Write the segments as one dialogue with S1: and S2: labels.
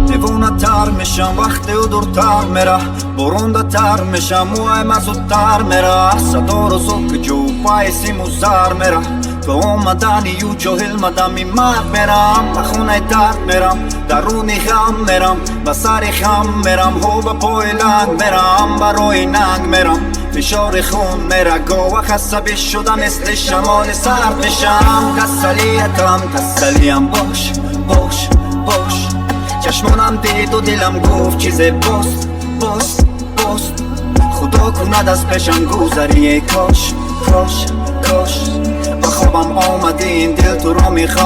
S1: دیوونه‌تر میشم وقتی او دورتر میره، برنده‌تر میشم موهایم زودتر میره. صدا رو زود جو پای سیم و زر میره، تو اومدنی و جاهل مدمی مرد میرم. به خونه درد میرم، درونی غم میرم، به سر خم میرم، هو به پای لنگ میرم، برای ننگ میرم. فشار خون میره گاه عصبی شدم، مثل شمال سرد میشم. تسلیتم تسلیم باش باش باش، چشمانم دید و دلم گفت چیز بست بست بست. خدا کند از پیشم گذری کاش کاش کاش. به خوابم آمده این دل تو را میخواد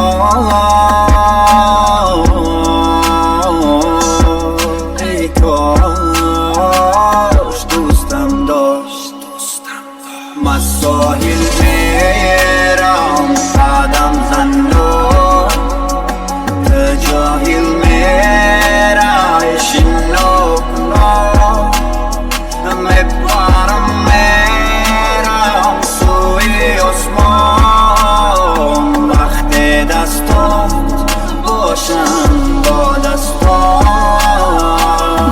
S1: ای کاش دوستم داشت. من ساحل میرم قدم زندان، تو جاهل میرای شنوکنا. میپرم میرم سوی آسمان، وقتی دستات باشم با دستان.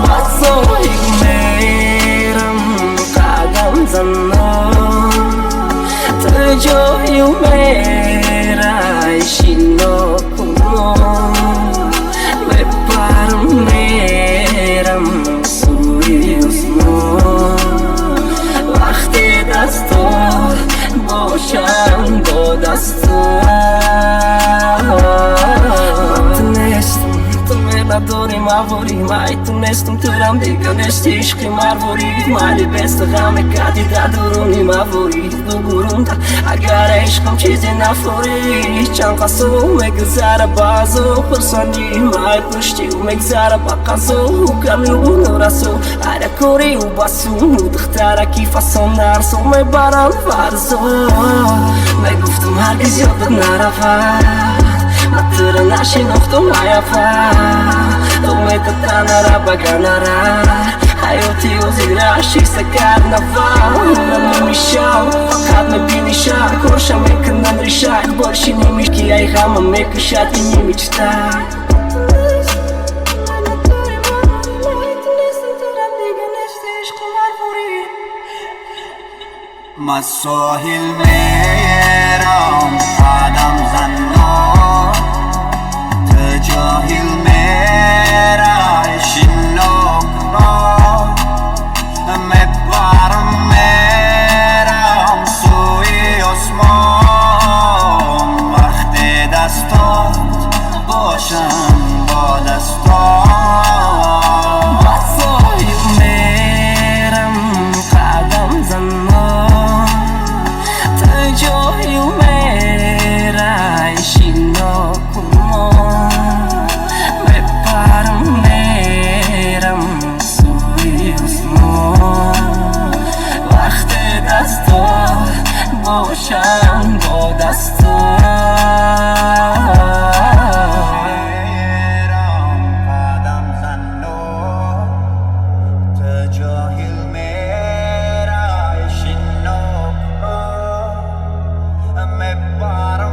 S2: من ساحل میرم قدم زندان، تو جاهل میرای شنوکنا. میپرم میرم سوی آسمان، وقتی دستات باشم با دستان. تونستم تو نداری مواری، من تونستم تورم دیگه نشتی عشقی مرواری. مالی بست غم کردی در درونی مواری، دو گرونده اگر عشقم چیزی نفوری. چند قصو مگذره بازو پرسندی، مای پشتی و مگذره با قصو کمی و نورسو. هر کوری و باسو دختره کی فاسم نرسو، میبرم فرزو. میگفتم هرگز یادت نرفت، من تو رو نشناختم نیافت. امیدت نره بگه نره، حیاتی و زیر عشق سکر نفر. من نمیشم فقط میبینیشم، کارشم میکنن ریشت باشی نمیشکی ای غمم میکشد این نمیچتر.
S1: من ساحل میرم قدم زندان، تو جاهل میرای شنوکنا. میپرم میرم سوی آسمان، وقتی دستات باشم با دستان.
S2: من ساحل میرم قدم زندان، تو جاهل میرای شنوکنا. میپرم میرم سوی آسمان، وقتی دستات باشم با دستان.
S1: میرم قدم زندان، تو جاهل میرای شنوکنا. میپرم